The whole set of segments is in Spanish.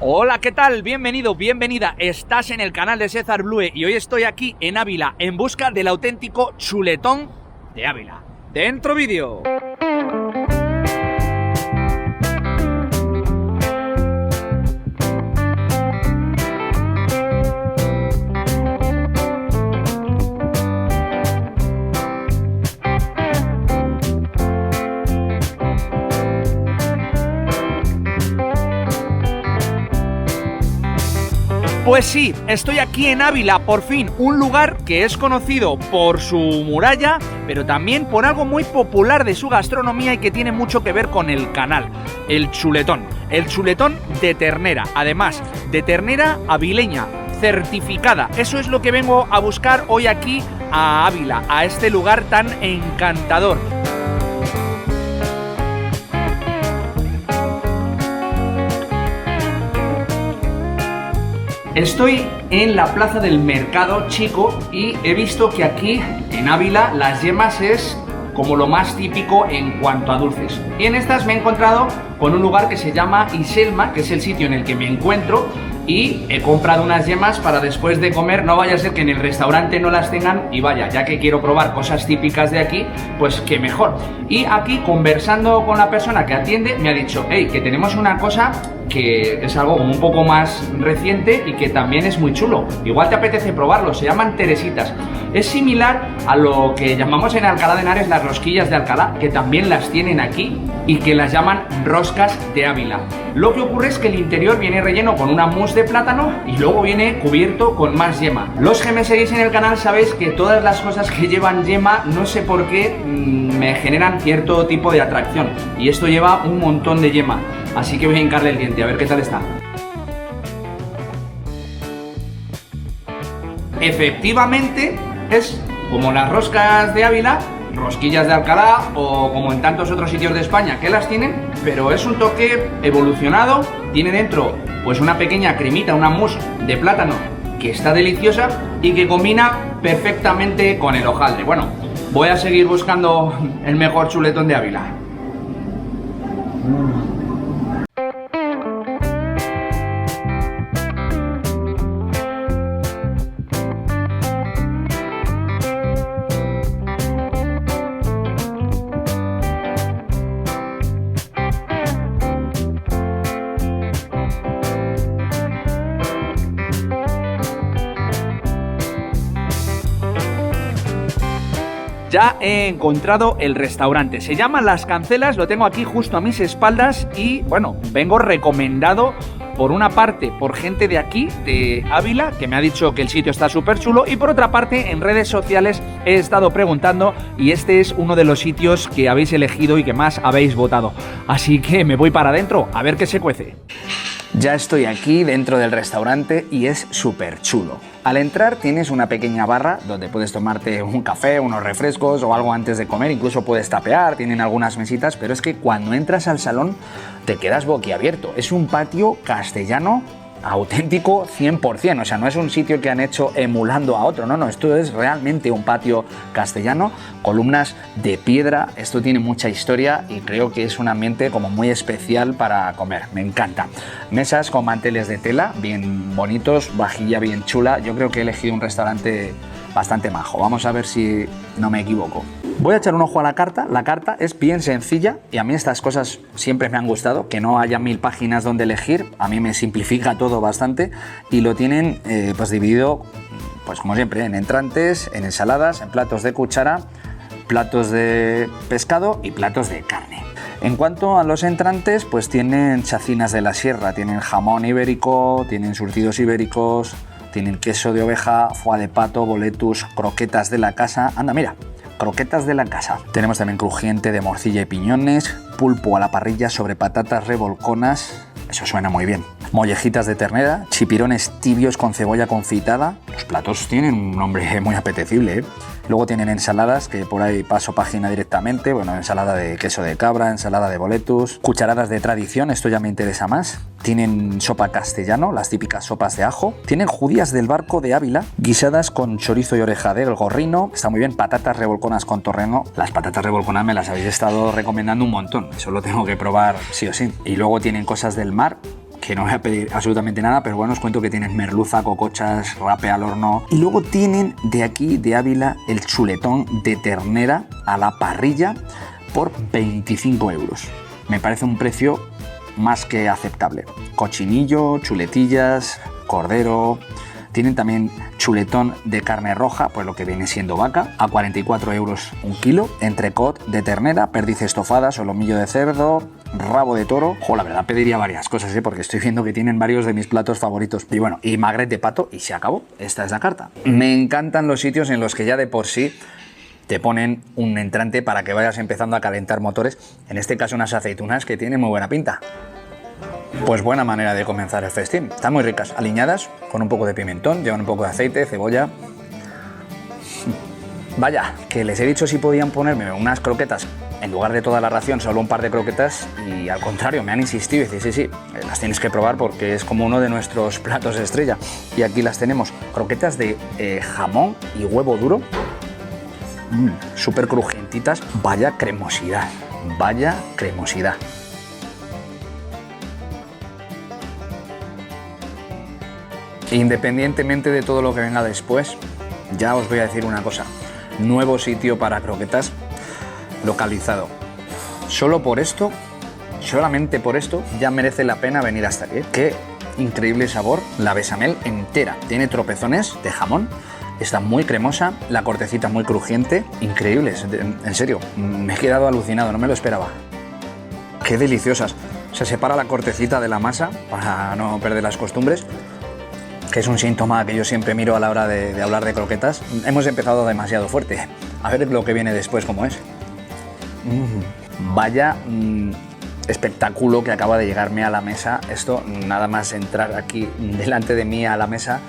Hola, ¿qué tal? Bienvenido, bienvenida. Estás en el canal de César Blue y hoy estoy aquí en Ávila en busca del auténtico chuletón de Ávila. ¡Dentro vídeo! Pues sí, estoy aquí en Ávila, por fin, un lugar que es conocido por su muralla, pero también por algo muy popular de su gastronomía y que tiene mucho que ver con el canal, el chuletón de ternera, además de ternera avileña, certificada. Eso es lo que vengo a buscar hoy aquí a Ávila, a este lugar tan encantador. Estoy en la plaza del Mercado Chico y he visto que aquí en Ávila las yemas es como lo más típico en cuanto a dulces. Y en estas me he encontrado con un lugar que se llama Iselma, que es el sitio en el que me encuentro, y he comprado unas yemas para después de comer. No vaya a ser que en el restaurante no las tengan y vaya, ya que quiero probar cosas típicas de aquí, pues que mejor. Y aquí, conversando con la persona que atiende, me ha dicho, hey, que tenemos una cosa que es algo como un poco más reciente y que también es muy chulo. Igual te apetece probarlo, se llaman teresitas. Es similar a lo que llamamos en Alcalá de Henares las rosquillas de Alcalá, que también las tienen aquí y que las llaman roscas de Ávila. Lo que ocurre es que el interior viene relleno con una mousse de plátano y luego viene cubierto con más yema. Los que me seguís en el canal sabéis que todas las cosas que llevan yema, no sé por qué, me generan cierto tipo de atracción. Y esto lleva un montón de yema. Así que voy a hincarle el diente, a ver qué tal está. Efectivamente, es como las roscas de Ávila, rosquillas de Alcalá o como en tantos otros sitios de España que las tienen, pero es un toque evolucionado. Tiene dentro pues una pequeña cremita, una mousse de plátano que está deliciosa y que combina perfectamente con el hojaldre. Bueno, voy a seguir buscando el mejor chuletón de Ávila. Ya he encontrado el restaurante, se llama Las Cancelas, lo tengo aquí justo a mis espaldas y bueno, vengo recomendado por una parte por gente de aquí, de Ávila, que me ha dicho que el sitio está súper chulo, y por otra parte en redes sociales he estado preguntando y este es uno de los sitios que habéis elegido y que más habéis votado. Así que me voy para adentro a ver qué se cuece. Ya estoy aquí dentro del restaurante y es súper chulo. Al entrar tienes una pequeña barra donde puedes tomarte un café, unos refrescos o algo antes de comer, incluso puedes tapear, tienen algunas mesitas, pero es que cuando entras al salón te quedas boquiabierto. Es un patio castellano auténtico 100%, o sea, no es un sitio que han hecho emulando a otro, no, esto es realmente un patio castellano, columnas de piedra, esto tiene mucha historia y creo que es un ambiente como muy especial para comer, me encanta. Mesas con manteles de tela, bien bonitos, vajilla bien chula, yo creo que he elegido un restaurante bastante majo, vamos a ver si no me equivoco. Voy a echar un ojo a la carta es bien sencilla y a mí estas cosas siempre me han gustado, que no haya 1000 páginas donde elegir, a mí me simplifica todo bastante y lo tienen pues dividido, pues como siempre, en entrantes, en ensaladas, en platos de cuchara, platos de pescado y platos de carne. En cuanto a los entrantes, pues tienen chacinas de la sierra, tienen jamón ibérico, tienen surtidos ibéricos, tienen queso de oveja, foie de pato, boletus, croquetas de la casa, anda mira, croquetas de la casa. Tenemos también crujiente de morcilla y piñones, pulpo a la parrilla sobre patatas revolconas, eso suena muy bien. Mollejitas de ternera, chipirones tibios con cebolla confitada. Los platos tienen un nombre muy apetecible, ¿eh? Luego tienen ensaladas, que por ahí paso página directamente. Bueno, ensalada de queso de cabra, ensalada de boletus, cucharadas de tradición, esto ya me interesa más. Tienen sopa castellano, las típicas sopas de ajo. Tienen judías del barco de Ávila, guisadas con chorizo y oreja de gorrino. Está muy bien, patatas revolconas con torreno. Las patatas revolconas me las habéis estado recomendando un montón, eso lo tengo que probar sí o sí. Y luego tienen cosas del mar, que no voy a pedir absolutamente nada, pero bueno, os cuento que tienen merluza, cocochas, rape al horno. Y luego tienen de aquí, de Ávila, el chuletón de ternera a la parrilla por 25 euros. Me parece un precio más que aceptable. Cochinillo, chuletillas, cordero. Tienen también chuletón de carne roja, pues lo que viene siendo vaca, a 44 euros un kilo. Entrecot de ternera, perdiz estofada, solomillo de cerdo, rabo de toro. La verdad pediría varias cosas, porque estoy viendo que tienen varios de mis platos favoritos. Y bueno, y magret de pato y se acabó. Esta es la carta. Me encantan los sitios en los que ya de por sí te ponen un entrante para que vayas empezando a calentar motores. En este caso unas aceitunas que tienen muy buena pinta. Pues buena manera de comenzar el festín. Están muy ricas, aliñadas, con un poco de pimentón, llevan un poco de aceite, cebolla. Vaya, que les he dicho si podían ponerme unas croquetas en lugar de toda la ración, solo un par de croquetas, y al contrario, me han insistido y dicen, sí, las tienes que probar porque es como uno de nuestros platos estrella. Y aquí las tenemos, croquetas de jamón y huevo duro, súper crujientitas, vaya cremosidad, vaya cremosidad. Independientemente de todo lo que venga después, ya os voy a decir una cosa. Nuevo sitio para croquetas localizado. Solo por esto, solamente por esto, ya merece la pena venir hasta aquí. Qué increíble sabor. La bechamel entera. Tiene tropezones de jamón. Está muy cremosa. La cortecita muy crujiente. Increíbles. En serio, me he quedado alucinado. No me lo esperaba. Qué deliciosas. Se separa la cortecita de la masa para no perder las costumbres, que es un síntoma que yo siempre miro a la hora de hablar de croquetas. Hemos empezado demasiado fuerte. A ver lo que viene después cómo es. Vaya espectáculo que acaba de llegarme a la mesa. Esto, nada más entrar aquí delante de mí a la mesa,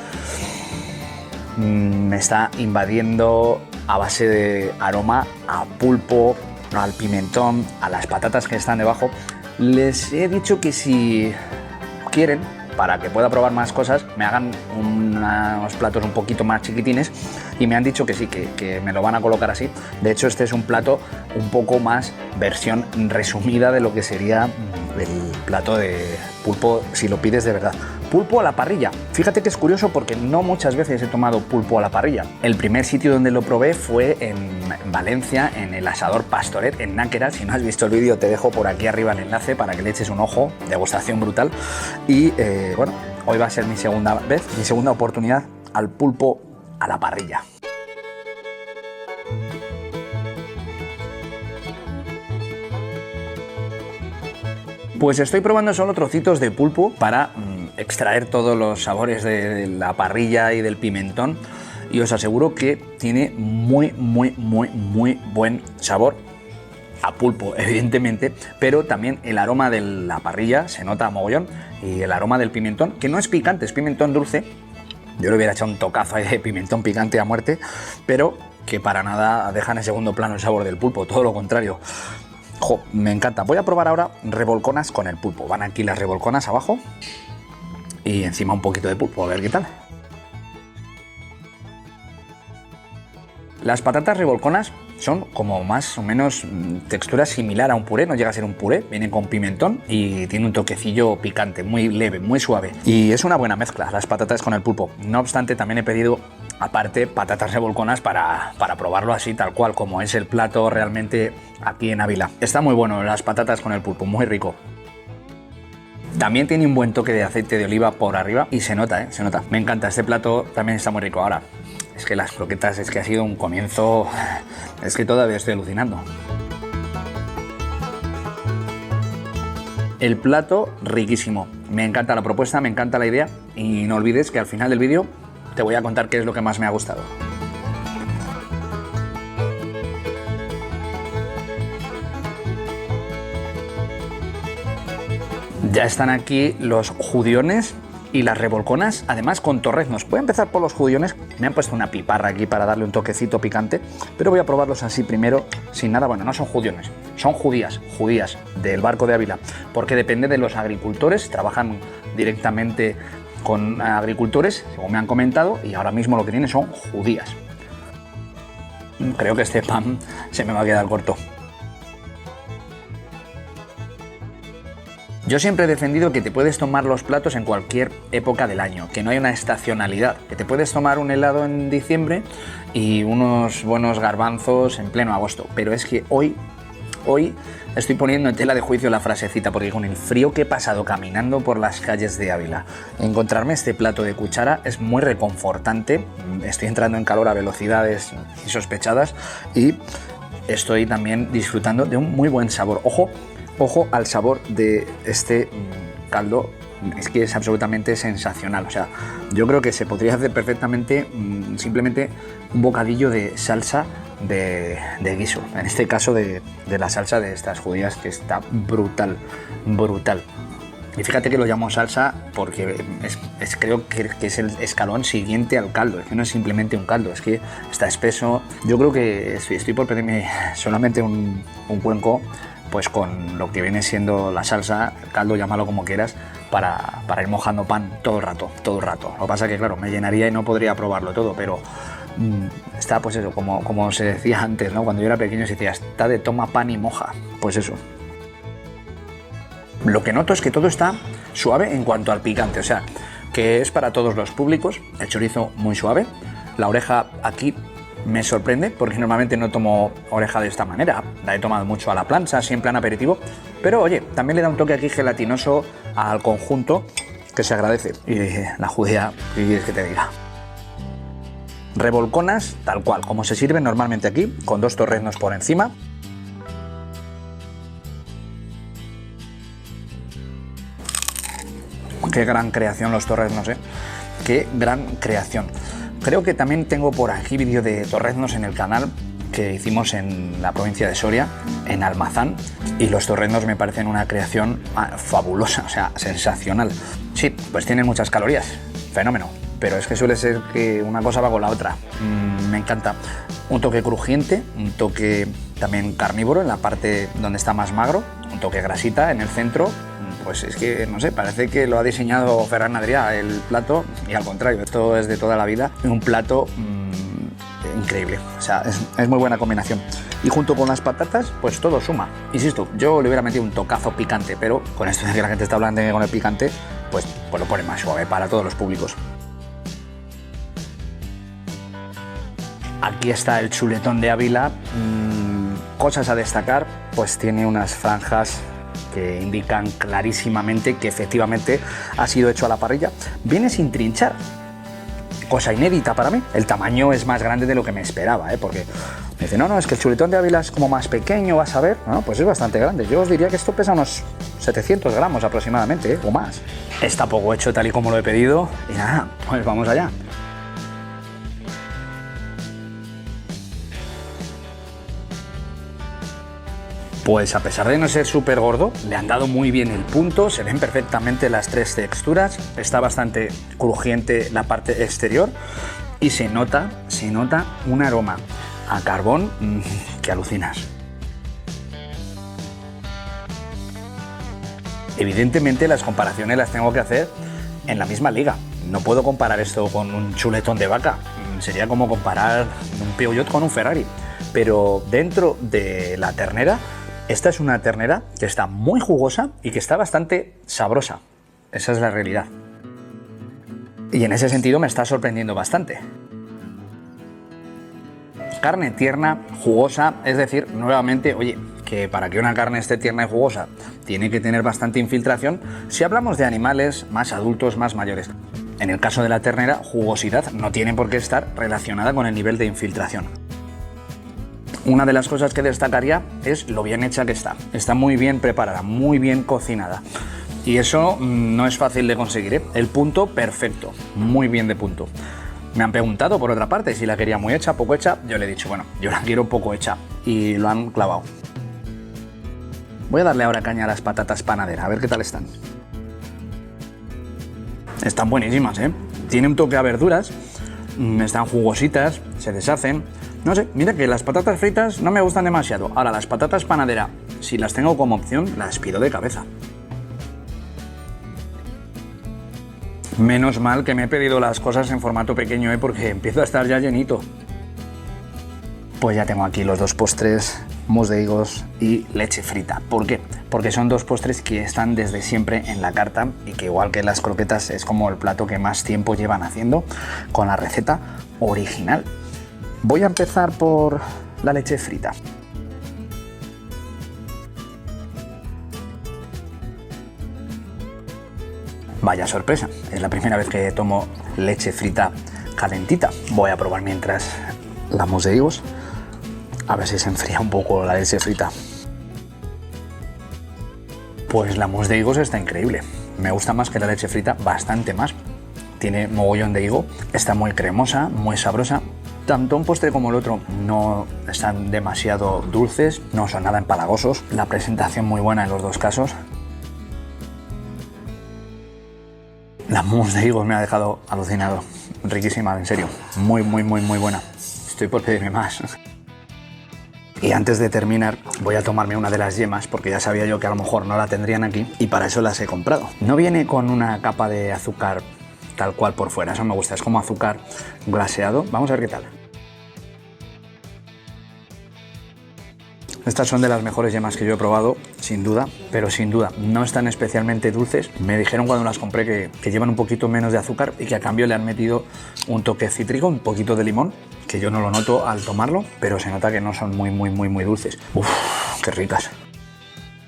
me está invadiendo a base de aroma a pulpo, al pimentón, a las patatas que están debajo. Les he dicho que si quieren, para que pueda probar más cosas, me hagan unos platos un poquito más chiquitines, y me han dicho que sí, que me lo van a colocar así. De hecho, este es un plato un poco más versión resumida de lo que sería el plato de pulpo si lo pides de verdad. Pulpo a la parrilla. Fíjate que es curioso porque no muchas veces he tomado pulpo a la parrilla. El primer sitio donde lo probé fue en Valencia, en el Asador Pastoret, en Náquera. Si no has visto el vídeo, te dejo por aquí arriba el enlace para que le eches un ojo. Degustación brutal. Y bueno, hoy va a ser mi segunda vez, mi segunda oportunidad al pulpo a la parrilla. Pues estoy probando solo trocitos de pulpo para extraer todos los sabores de la parrilla y del pimentón, y os aseguro que tiene muy buen sabor a pulpo, evidentemente, pero también el aroma de la parrilla se nota a mogollón, y el aroma del pimentón, que no es picante, es pimentón dulce. Yo le hubiera echado un tocazo ahí de pimentón picante a muerte, pero que para nada dejan en segundo plano el sabor del pulpo, todo lo contrario. Me encanta. Voy a probar ahora revolconas con el pulpo. Van aquí las revolconas abajo y encima un poquito de pulpo, a ver qué tal. Las patatas revolconas son como más o menos textura similar a un puré, no llega a ser un puré, vienen con pimentón y tiene un toquecillo picante, muy leve, muy suave. Y es una buena mezcla las patatas con el pulpo. No obstante, también he pedido aparte patatas revolconas para probarlo así, tal cual, como es el plato realmente aquí en Ávila. Está muy bueno las patatas con el pulpo, muy rico. También tiene un buen toque de aceite de oliva por arriba y se nota, se nota. Me encanta, este plato también está muy rico. Ahora, es que las croquetas, es que ha sido un comienzo, es que todavía estoy alucinando. El plato riquísimo, me encanta la propuesta, me encanta la idea, y no olvides que al final del vídeo te voy a contar qué es lo que más me ha gustado. Ya están aquí los judiones y las revolconas, además con torreznos. Voy a empezar por los judiones. Me han puesto una piparra aquí para darle un toquecito picante, pero voy a probarlos así primero, sin nada. Bueno, no son judiones, son judías del Barco de Ávila, porque depende de los agricultores, trabajan directamente con agricultores, según me han comentado, y ahora mismo lo que tienen son judías. Creo que este pan se me va a quedar corto. Yo siempre he defendido que te puedes tomar los platos en cualquier época del año, que no hay una estacionalidad, que te puedes tomar un helado en diciembre y unos buenos garbanzos en pleno agosto. Pero es que hoy estoy poniendo en tela de juicio la frasecita, porque con el frío que he pasado caminando por las calles de Ávila, encontrarme este plato de cuchara es muy reconfortante. Estoy entrando en calor a velocidades insospechadas y estoy también disfrutando de un muy buen sabor. Ojo al sabor de este caldo, es que es absolutamente sensacional. O sea, yo creo que se podría hacer perfectamente simplemente un bocadillo de salsa de guiso, en este caso de la salsa de estas judías, que está brutal. Y fíjate que lo llamo salsa porque creo que es el escalón siguiente al caldo. Es que no es simplemente un caldo, es que está espeso. Yo creo que estoy por pedirme solamente un cuenco, pues con lo que viene siendo la salsa, el caldo, llámalo como quieras, para ir mojando pan todo el rato. Lo que pasa es que, claro, me llenaría y no podría probarlo todo, pero está, pues eso, como se decía antes, ¿no? Cuando yo era pequeño se decía, está de toma pan y moja. Pues eso. Lo que noto es que todo está suave en cuanto al picante, o sea, que es para todos los públicos. El chorizo muy suave, la oreja aquí me sorprende porque normalmente no tomo oreja de esta manera, la he tomado mucho a la plancha, así en plan aperitivo, pero oye, también le da un toque aquí gelatinoso al conjunto que se agradece. Y la judía, ¿qué quieres que te diga? Revolconas tal cual, como se sirven normalmente aquí, con 2 torreznos por encima. Qué gran creación los torreznos, ¿eh? Qué gran creación. Creo que también tengo por aquí vídeo de torreznos en el canal que hicimos en la provincia de Soria, en Almazán, y los torreznos me parecen una creación fabulosa, o sea, sensacional. Sí, pues tienen muchas calorías, fenómeno, pero es que suele ser que una cosa va con la otra. Me encanta. Un toque crujiente, un toque también carnívoro en la parte donde está más magro, un toque grasita en el centro. Pues es que, no sé, parece que lo ha diseñado Ferran Adrià el plato, y al contrario, esto es de toda la vida, un plato increíble. O sea, es muy buena combinación. Y junto con las patatas, pues todo suma. Insisto, yo le hubiera metido un tocazo picante, pero con esto de que la gente está hablando con el picante, pues lo pone más suave para todos los públicos. Aquí está el chuletón de Ávila. Cosas a destacar, pues tiene unas franjas que indican clarísimamente que efectivamente ha sido hecho a la parrilla. Viene sin trinchar, cosa inédita para mí. El tamaño es más grande de lo que me esperaba, porque me dice, no, es que el chuletón de Ávila es como más pequeño, vas a ver. No, pues es bastante grande. Yo os diría que esto pesa unos 700 gramos aproximadamente, o más. Está poco hecho tal y como lo he pedido, y nada, pues vamos allá. Pues a pesar de no ser súper gordo, le han dado muy bien el punto, se ven perfectamente las 3 texturas, está bastante crujiente la parte exterior y se nota un aroma a carbón que alucinas. Evidentemente las comparaciones las tengo que hacer en la misma liga. No puedo comparar esto con un chuletón de vaca, sería como comparar un Peugeot con un Ferrari, pero dentro de la ternera, esta es una ternera que está muy jugosa y que está bastante sabrosa. Esa es la realidad. Y en ese sentido me está sorprendiendo bastante. Carne tierna, jugosa, es decir, nuevamente, oye, que para que una carne esté tierna y jugosa tiene que tener bastante infiltración si hablamos de animales más adultos, más mayores. En el caso de la ternera, jugosidad no tiene por qué estar relacionada con el nivel de infiltración. Una de las cosas que destacaría es lo bien hecha que está. Está muy bien preparada, muy bien cocinada. Y eso no es fácil de conseguir, ¿eh? El punto perfecto, muy bien de punto. Me han preguntado, por otra parte, si la quería muy hecha, poco hecha. Yo le he dicho, bueno, yo la quiero poco hecha. Y lo han clavado. Voy a darle ahora caña a las patatas panadera, a ver qué tal están. Están buenísimas, ¿eh? Tiene un toque a verduras, están jugositas, se deshacen. No sé, mira que las patatas fritas no me gustan demasiado. Ahora, las patatas panadera, si las tengo como opción, las pido de cabeza. Menos mal que me he pedido las cosas en formato pequeño, porque empiezo a estar ya llenito. Pues ya tengo aquí los 2 postres, mousse de higos y leche frita. ¿Por qué? porque son dos postres que están desde siempre en la carta y que, igual que las croquetas, es como el plato que más tiempo llevan haciendo con la receta original. Voy a empezar por la leche frita. Vaya sorpresa, es la primera vez que tomo leche frita calentita. Voy a probar mientras la mousse de higos, a ver si se enfría un poco la leche frita. Pues la mousse de higos está increíble, me gusta más que la leche frita, bastante más. Tiene mogollón de higo, está muy cremosa, muy sabrosa. Tanto un postre como el otro no están demasiado dulces, no son nada empalagosos. La presentación muy buena en los dos casos. La mousse de higos me ha dejado alucinado. Riquísima, en serio. Muy buena. Estoy por pedirme más. Y antes de terminar, voy a tomarme una de las yemas, porque ya sabía yo que a lo mejor no la tendrían aquí, y para eso las he comprado. No viene con una capa de azúcar tal cual por fuera, eso me gusta, es como azúcar glaseado. Vamos a ver qué tal. Estas son de las mejores yemas que yo he probado, sin duda, pero sin duda no están especialmente dulces. Me dijeron cuando las compré que llevan un poquito menos de azúcar y que a cambio le han metido un toque cítrico, un poquito de limón, que yo no lo noto al tomarlo, pero se nota que no son muy dulces. Uf, qué ricas.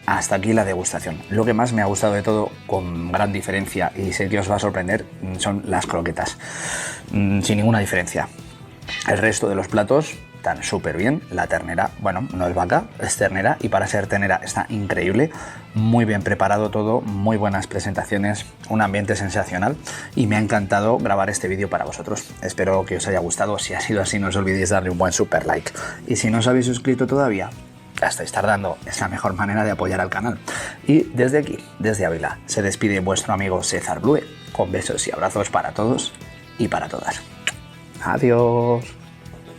Hasta aquí la degustación. Lo que más me ha gustado de todo, con gran diferencia, y sé que os va a sorprender, son las croquetas. Sin ninguna diferencia. El resto de los platos están súper bien. La ternera, bueno, no es vaca, es ternera, y para ser ternera está increíble. Muy bien preparado todo, muy buenas presentaciones, un ambiente sensacional, y me ha encantado grabar este vídeo para vosotros. Espero que os haya gustado. Si ha sido así, no os olvidéis darle un buen super like. Y si no os habéis suscrito todavía, ya estáis tardando, es la mejor manera de apoyar al canal. Y desde aquí, desde Ávila, se despide vuestro amigo César Blue, con besos y abrazos para todos y para todas. Adiós.